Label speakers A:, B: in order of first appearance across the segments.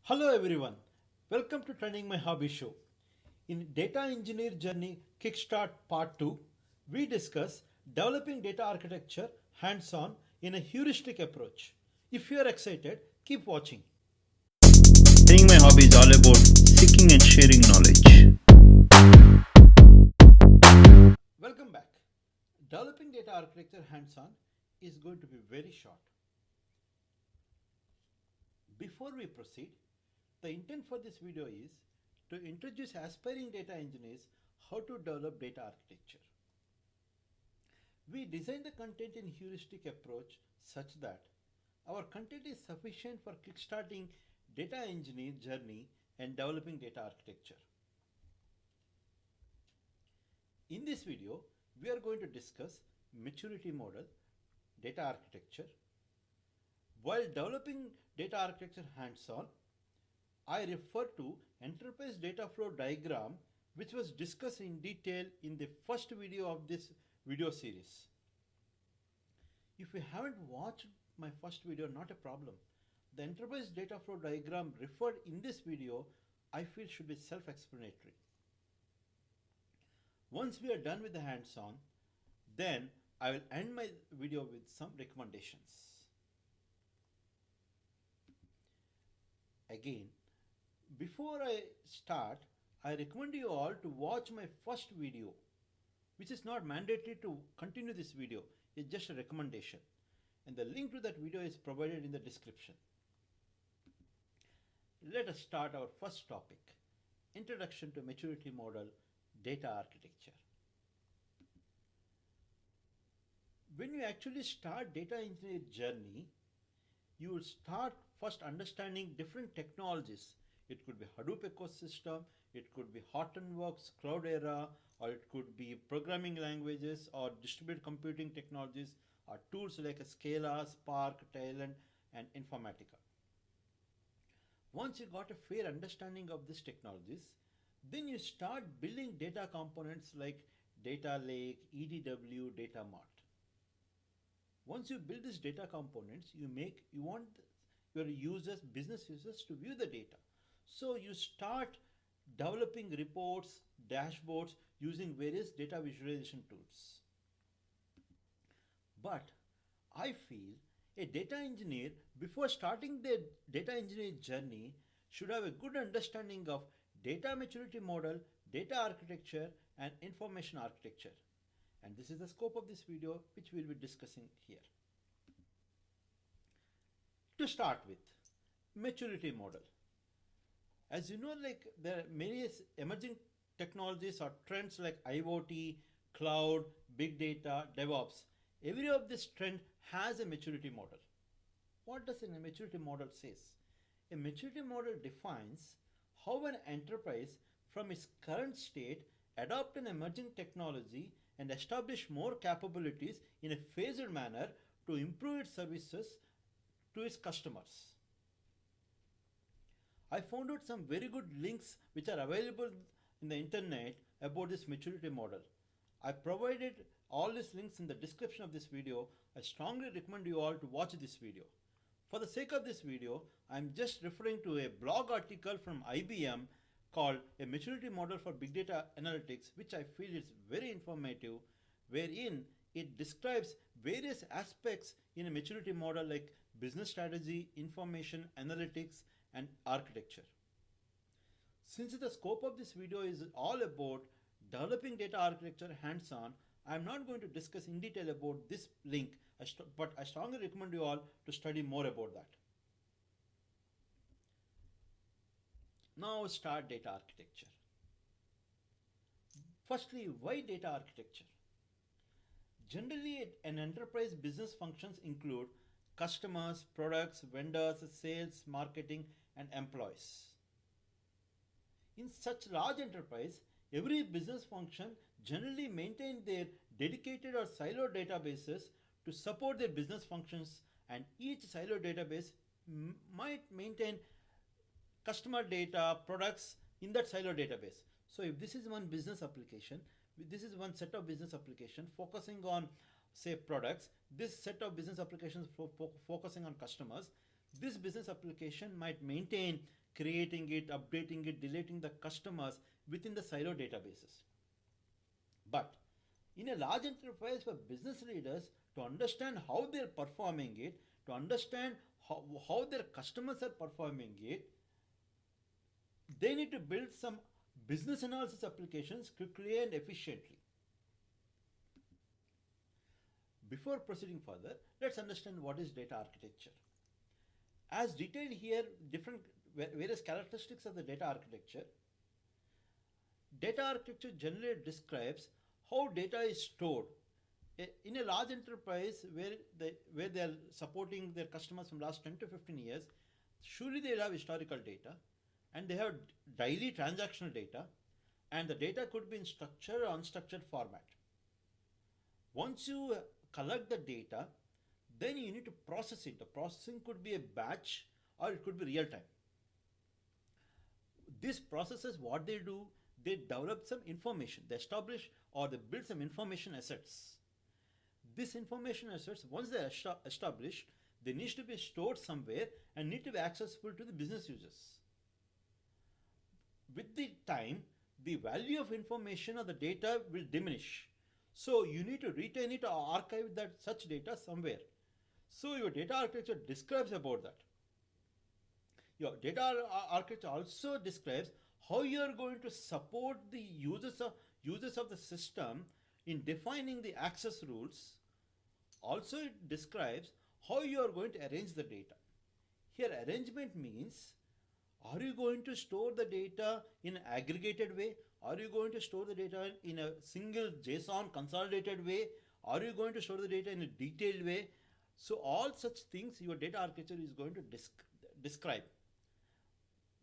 A: Hello everyone, welcome to Training My Hobby Show. In Data Engineer Journey Kickstart Part 2, we discuss developing data architecture hands-on in a heuristic approach. If you are excited, keep watching.
B: Training my hobby is all about seeking and sharing knowledge.
A: Welcome back. Developing data architecture hands-on is going to be very short. Before we proceed, the intent for this video is to introduce aspiring data engineers how to develop data architecture. We design the content in heuristic approach such that our content is sufficient for kickstarting data engineer journey and developing data architecture. In this video, we are going to discuss maturity model, data architecture. While developing data architecture hands-on, I refer to enterprise data flow diagram which was discussed in detail in the first video of this video series. If you haven't watched my first video, not a problem. The enterprise data flow diagram referred in this video, I feel should be self-explanatory. Once we are done with the hands-on, then I will end my video with some recommendations. Again, before I start, I recommend you all to watch my first video, which is not mandatory to continue this video. It's just a recommendation. And the link to that video is provided in the description. Let us start our first topic, Introduction to Maturity Model, Data Architecture. When you actually start data engineering journey, you will start first understanding different technologies. It could be Hadoop ecosystem, it could be Hortonworks, Cloudera, or it could be programming languages or distributed computing technologies or tools like Scala, Spark, Talend, and Informatica. Once you got a fair understanding of these technologies, then you start building data components like data lake, EDW, data mart. Once you build these data components, you want your users, business users to view the data. So you start developing reports, dashboards using various data visualization tools. But I feel a data engineer, before starting their data engineering journey, should have a good understanding of data maturity model, data architecture, and information architecture. And this is the scope of this video, which we'll be discussing here. To start with, maturity model. As you know, like there are many emerging technologies or trends like IoT, cloud, big data, DevOps. Every of this trend has a maturity model. What does a maturity model says? A maturity model defines how an enterprise from its current state adopt an emerging technology and establish more capabilities in a phased manner to improve its services to its customers. I found out some very good links which are available in the internet about this maturity model. I provided all these links in the description of this video. I strongly recommend you all to watch this video. For the sake of this video, I am just referring to a blog article from IBM called A Maturity Model for Big Data Analytics, which I feel is very informative, wherein it describes various aspects in a maturity model like business strategy, information, analytics, and architecture. Since the scope of this video is all about developing data architecture hands-on, I am not going to discuss in detail about this link, but I strongly recommend you all to study more about that. Now start data architecture. Firstly, why data architecture? Generally, an enterprise business functions include customers, products, vendors, sales, marketing, and employees. In such large enterprise, every business function generally maintain their dedicated or siloed databases to support their business functions, and each siloed database might maintain customer data, products in that siloed database. So if this is one business application, this is one set of business application focusing on say products, this set of business applications focusing on customers, this business application might maintain creating it, updating it, deleting the customers within the silo databases. But in a large enterprise, for business leaders to understand how they're performing it, to understand how their customers are performing it, they need to build some business analysis applications quickly and efficiently. Before proceeding further, let's understand what is data architecture. As detailed here, different various characteristics of the data architecture. Data architecture generally describes how data is stored. In a large enterprise where they are supporting their customers from last 10 to 15 years, surely they will have historical data, and they have daily transactional data, and the data could be in structured or unstructured format. Once you collect the data, then you need to process it. The processing could be a batch or it could be real time. These processes, what they do, they develop some information, they establish or they build some information assets. These information assets, once they are established, they need to be stored somewhere and need to be accessible to the business users. With the time, the value of information or the data will diminish. So you need to retain it or archive that such data somewhere. So your data architecture describes about that. Your data architecture also describes how you are going to support the users of the system in defining the access rules. Also, it describes how you are going to arrange the data. Here, arrangement means, are you going to store the data in an aggregated way? Are you going to store the data in a single JSON consolidated way? Are you going to store the data in a detailed way? So all such things your data architecture is going to describe.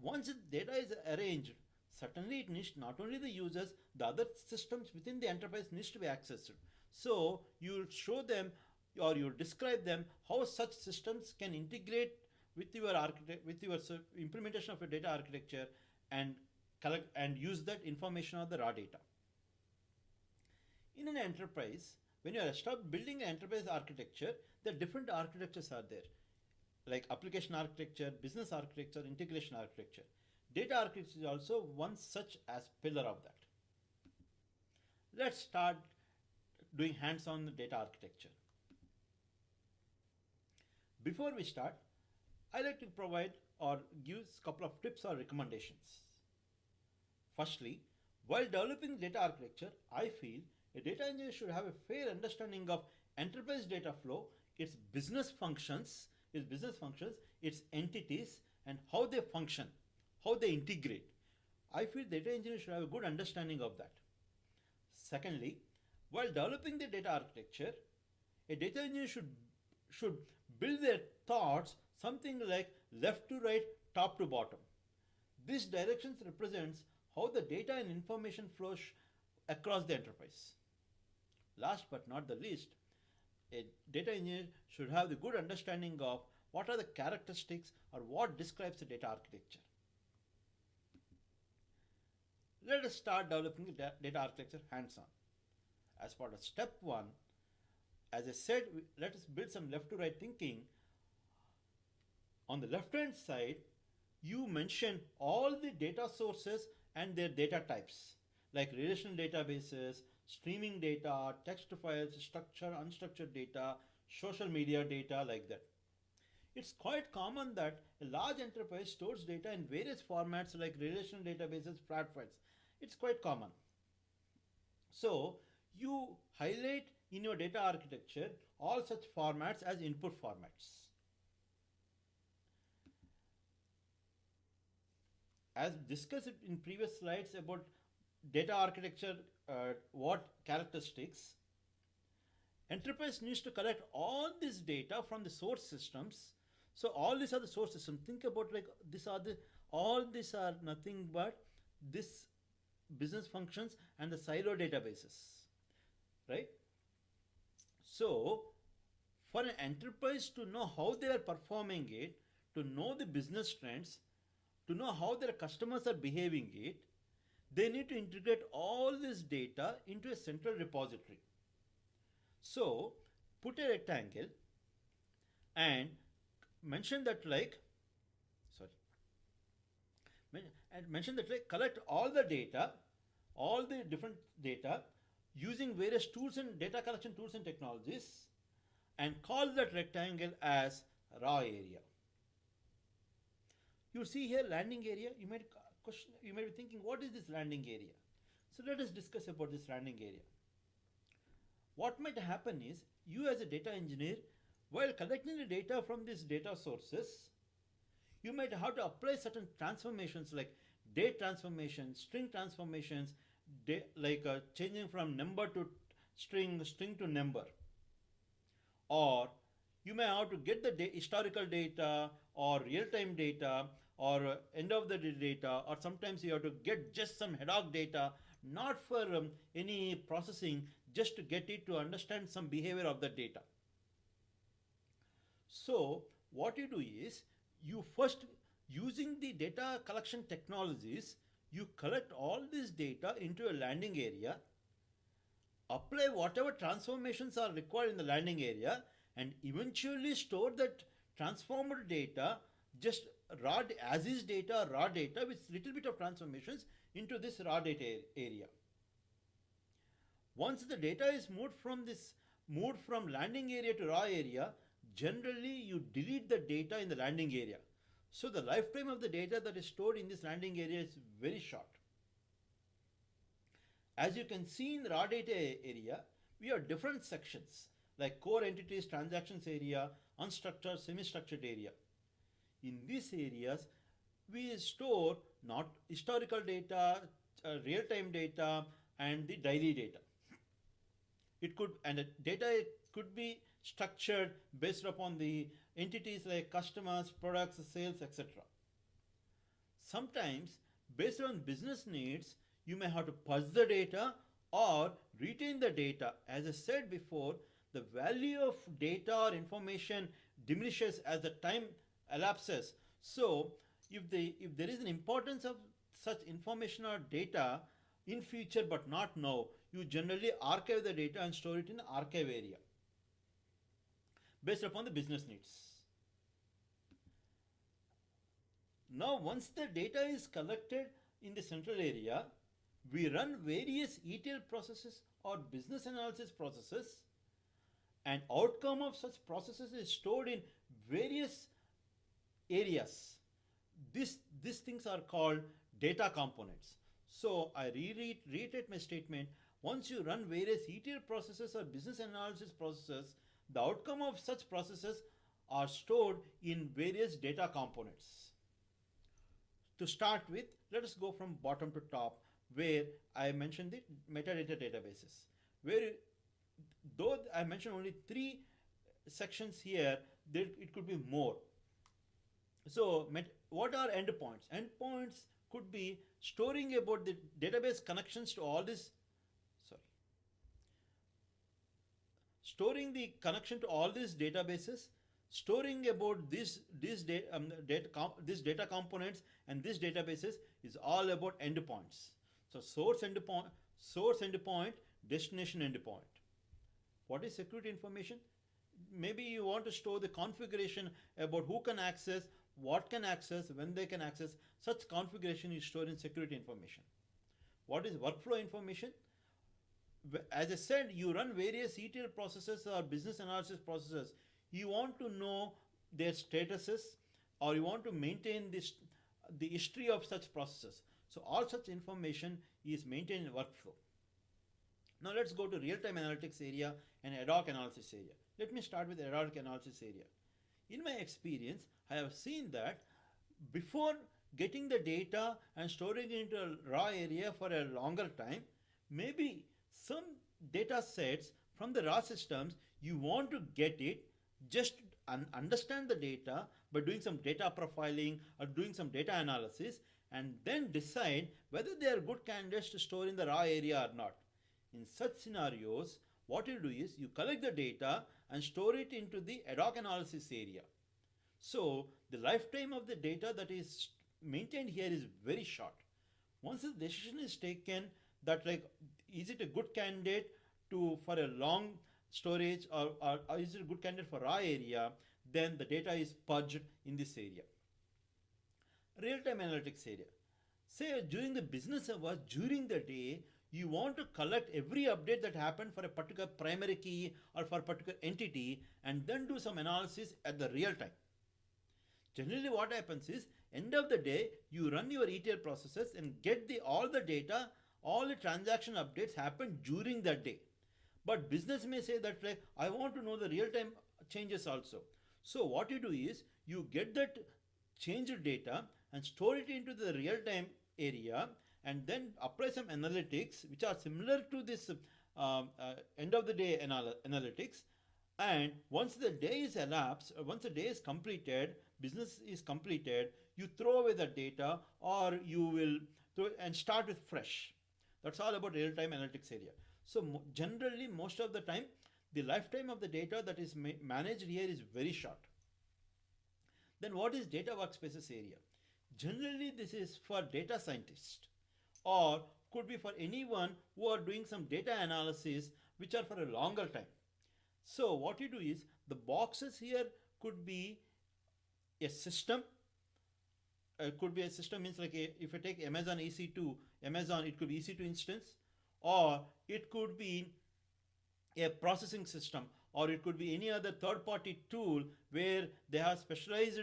A: Once the data is arranged, certainly it needs not only the users, the other systems within the enterprise needs to be accessed. So you show them or you describe them how such systems can integrate with your implementation of your data architecture and collect and use that information of the raw data. In an enterprise, when you are building an enterprise architecture, the different architectures are there, like application architecture, business architecture, integration architecture. Data architecture is also one such as pillar of that. Let's start doing hands-on data architecture. Before we start, I like to provide or give a couple of tips or recommendations. Firstly, while developing data architecture, I feel a data engineer should have a fair understanding of enterprise data flow, its business functions, its entities, and how they function, how they integrate. I feel data engineers should have a good understanding of that. Secondly, while developing the data architecture, a data engineer should build their thoughts something like left to right, top to bottom. These directions represents how the data and information flows across the enterprise. Last but not the least, a data engineer should have the good understanding of what are the characteristics or what describes the data architecture. Let us start developing the data architecture hands-on. As part of step 1, as I said, let us build some left to right thinking. On the left hand side, you mention all the data sources and their data types, like relational databases, streaming data, text files, structured, unstructured data, social media data, like that. It's quite common that a large enterprise stores data in various formats like relational databases, flat files. It's quite common. So you highlight in your data architecture all such formats as input formats. As discussed in previous slides about data architecture, what characteristics, enterprise needs to collect all this data from the source systems. So all these are the source systems. Think about like all these are nothing but this business functions and the silo databases, right? So for an enterprise to know how they are performing it, to know the business trends, to know how their customers are behaving it, they need to integrate all this data into a central repository. So put a rectangle and mention that I mentioned that like collect all the data, all the different data using various tools and data collection tools and technologies and call that rectangle as raw area. You see here landing area, you might be thinking what is this landing area? So let us discuss about this landing area. What might happen is you as a data engineer, while collecting the data from these data sources, you might have to apply certain transformations like date transformations, string transformations, changing from number to string, string to number. Or you may have to get the historical data or real-time data or end of the day data, or sometimes you have to get just some ad hoc data, not for any processing, just to get it to understand some behavior of the data. So what you do is you first, using the data collection technologies, you collect all this data into a landing area, apply whatever transformations are required in the landing area, and eventually store that transformed data, just raw as is data, raw data with little bit of transformations into this raw data area. Once the data is moved from landing area to raw area, generally you delete the data in the landing area. So the lifetime of the data that is stored in this landing area is very short. As you can see in the raw data area, we have different sections like core entities, transactions area, unstructured, semi-structured area. In these areas, we store not historical data, real-time data, and the daily data. The data could be structured based upon the entities like customers, products, sales, etc. Sometimes, based on business needs, you may have to purge the data or retain the data. As I said before, the value of data or information diminishes as the time elapses. So, if there is an importance of such information or data in future but not now, you generally archive the data and store it in the archive area based upon the business needs. Now, once the data is collected in the central area, we run various ETL processes or business analysis processes, and outcome of such processes is stored in various areas. These things are called data components. So I reiterate my statement. Once you run various ETL processes or business analysis processes, the outcome of such processes are stored in various data components. To start with, let us go from bottom to top, where I mentioned the metadata databases. Where, though I mentioned only 3 sections here, it could be more. So, what are endpoints? Endpoints could be storing about the database connections to all this. Storing the connection to all these databases, storing about these data components and these databases is all about endpoints. So source endpoint, destination endpoint. What is security information? Maybe you want to store the configuration about who can access, what can access, when they can access. Such configuration is stored in security information. What is workflow information? As I said, you run various ETL processes or business analysis processes. You want to know their statuses, or you want to maintain the history of such processes. So all such information is maintained in workflow. Now let's go to real-time analytics area and ad hoc analysis area. Let me start with ad hoc analysis area. In my experience, I have seen that before getting the data and storing it into a raw area for a longer time, maybe some data sets from the raw systems, you want to get it, just understand the data by doing some data profiling or doing some data analysis, and then decide whether they are good candidates to store in the raw area or not. In such scenarios, what you do is you collect the data and store it into the ad hoc analysis area. So the lifetime of the data that is maintained here is very short. Once the decision is taken that is it a good candidate for a long storage or is it a good candidate for raw area, then the data is purged in this area. Real-time analytics area. Say during the business hours, during the day, you want to collect every update that happened for a particular primary key or for a particular entity and then do some analysis at the real time. Generally, what happens is, end of the day, you run your ETL processes and get all the data, all the transaction updates happen during that day. But business may say that like I want to know the real time changes also. So what you do is you get that changed data and store it into the real time area and then apply some analytics which are similar to this end of the day analytics. And once the day is elapsed, once the day is completed, business is completed, you throw away the data or you will throw and start with fresh. That's all about real time analytics area. So generally, most of the time, the lifetime of the data that is managed here is very short. Then what is data workspaces area? Generally, this is for data scientists or could be for anyone who are doing some data analysis which are for a longer time. So what you do is the boxes here could be a system. Could be a system means like if you take Amazon EC2, Amazon it could be EC2 instance, or it could be a processing system, or it could be any other third party tool where they have specialized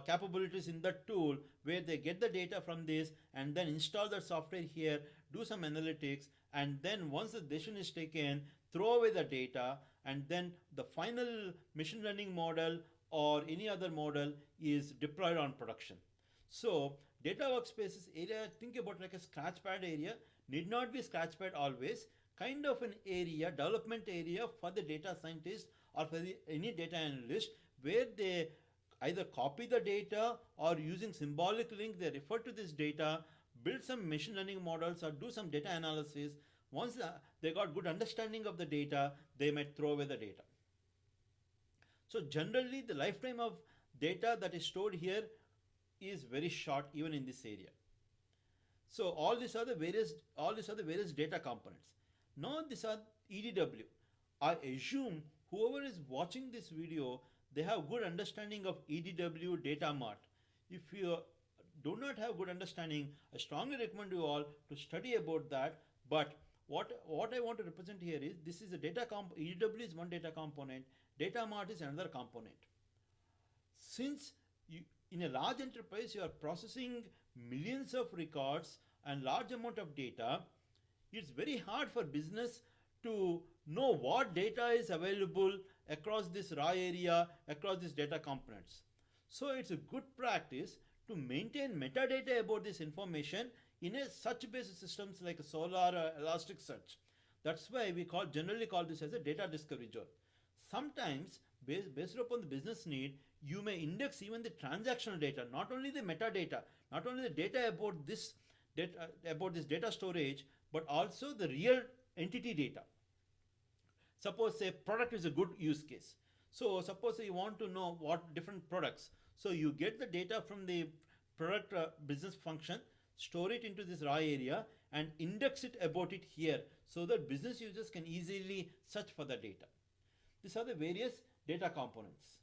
A: capabilities in that tool where they get the data from this and then install the software here, do some analytics, and then once the decision is taken, throw away the data, and then the final machine learning model or any other model is deployed on production. So data workspaces area, think about like a scratchpad area, need not be scratchpad always, kind of an area, development area for the data scientist or for any data analyst where they either copy the data or using symbolic link they refer to this data, build some machine learning models or do some data analysis. Once they got good understanding of the data, they might throw away the data. So generally the lifetime of data that is stored here is very short even in this area. So all these are the various data components. Now these are EDW. I assume whoever is watching this video, they have good understanding of EDW data mart. If you do not have good understanding, I strongly recommend you all to study about that. But what I want to represent here is this is a data EDW is one data component, data mart is another component. Since in a large enterprise you are processing millions of records and large amount of data, it's very hard for business to know what data is available across this raw area, across these data components. So it's a good practice to maintain metadata about this information in a search-based systems like a Solr or Elasticsearch. That's why we generally call this as a data discovery job. Sometimes, based upon the business need, you may index even the transactional data, not only the metadata, not only the data about this data storage, but also the real entity data. Suppose a product is a good use case. So suppose you want to know what different products. So you get the data from the product business function, store it into this raw area and index it about it here so that business users can easily search for the data. These are the various data components.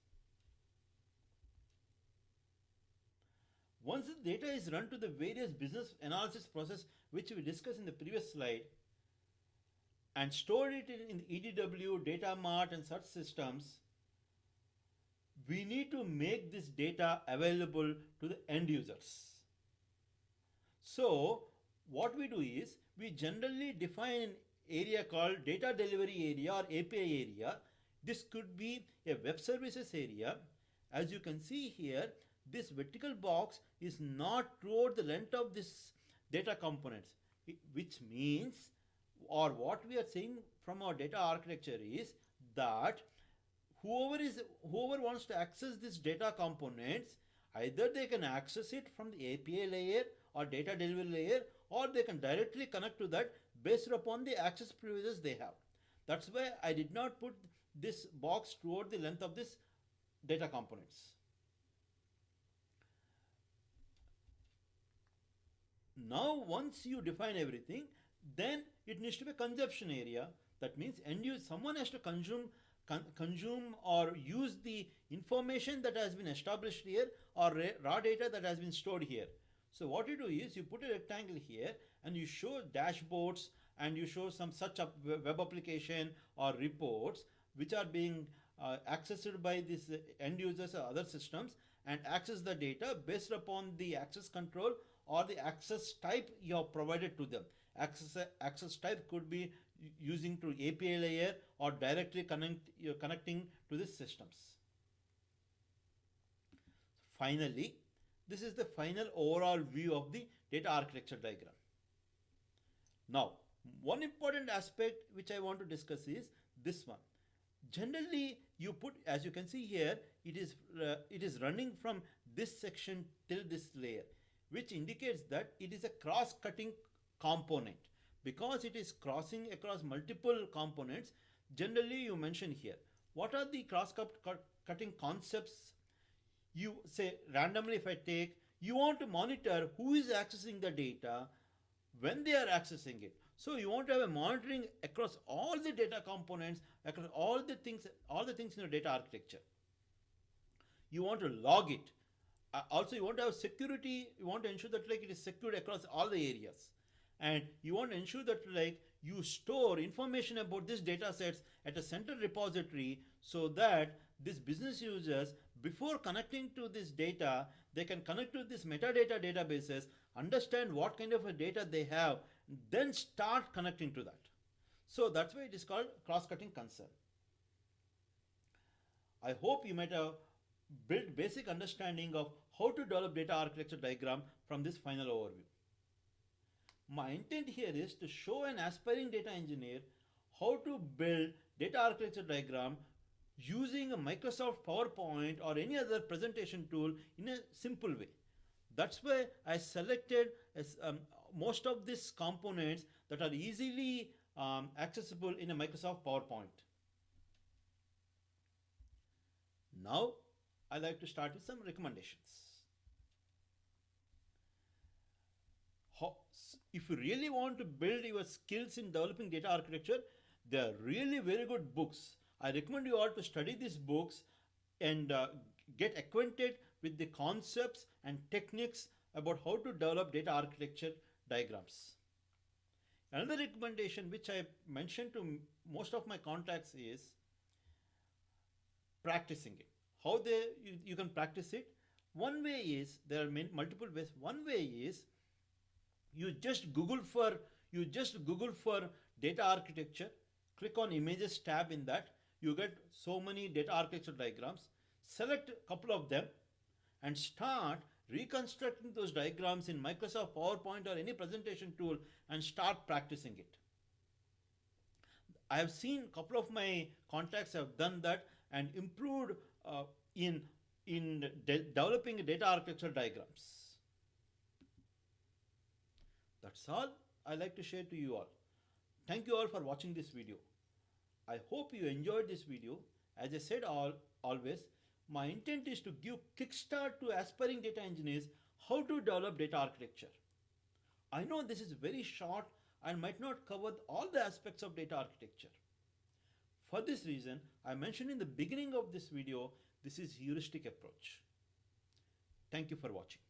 A: Once the data is run to the various business analysis process which we discussed in the previous slide and stored it in EDW, data mart and such systems, we need to make this data available to the end users. So what we do is we generally define an area called data delivery area or API area. This could be a web services area. As you can see here, this vertical box is not throughout the length of this data components, which means, or what we are saying from our data architecture is that whoever wants to access this data components, either they can access it from the API layer or data delivery layer, or they can directly connect to that based upon the access privileges they have. That's why I did not put this box throughout the length of this data components. Now once you define everything, then it needs to be a consumption area. That means someone has to consume or use the information that has been established here or raw data that has been stored here. So what you do is you put a rectangle here and you show dashboards and you show some such web application or reports which are being accessed by these end users or other systems, and access the data based upon the access control or the access type you have provided to them. Access type could be using to API layer or directly connecting to the systems. Finally, this is the final overall view of the data architecture diagram. Now, one important aspect which I want to discuss is this one. Generally, you put, as you can see here, it is running from this section till this layer, which indicates that it is a cross-cutting component. Because it is crossing across multiple components, generally you mention here what are the cross-cutting concepts. You say randomly, if I take, you want to monitor who is accessing the data, when they are accessing it. So you want to have a monitoring across all the data components, across all the things in your data architecture. You want to log it. Also, you want to have security. You want to ensure that like it is secured across all the areas, and you want to ensure that like you store information about these data sets at a central repository so that these business users, before connecting to this data, they can connect to this metadata databases, understand what kind of a data they have, then start connecting to that. So that's why it is called cross-cutting concern. I hope you might have built basic understanding of how to develop data architecture diagram from this final overview. My intent here is to show an aspiring data engineer how to build data architecture diagram using a Microsoft PowerPoint or any other presentation tool in a simple way. That's why I selected most of these components that are easily accessible in a Microsoft PowerPoint. Now, I'd like to start with some recommendations. If you really want to build your skills in developing data architecture, there are really very good books. I recommend you all to study these books and get acquainted with the concepts and techniques about how to develop data architecture diagrams. Another recommendation which I mentioned to most of my contacts is practicing it. How you can practice it? One way is, there are multiple ways. One way is you just Google for data architecture, click on images tab. In that you get so many data architecture diagrams. Select a couple of them and start reconstructing those diagrams in Microsoft PowerPoint or any presentation tool and start practicing it. I have seen a couple of my contacts have done that and improved in developing data architecture diagrams. That's all I like to share to you all. Thank you all for watching this video. I hope you enjoyed this video. As I said always, my intent is to give kickstart to aspiring data engineers how to develop data architecture. I know this is very short and might not cover all the aspects of data architecture. For this reason, I mentioned in the beginning of this video, this is heuristic approach. Thank you for watching.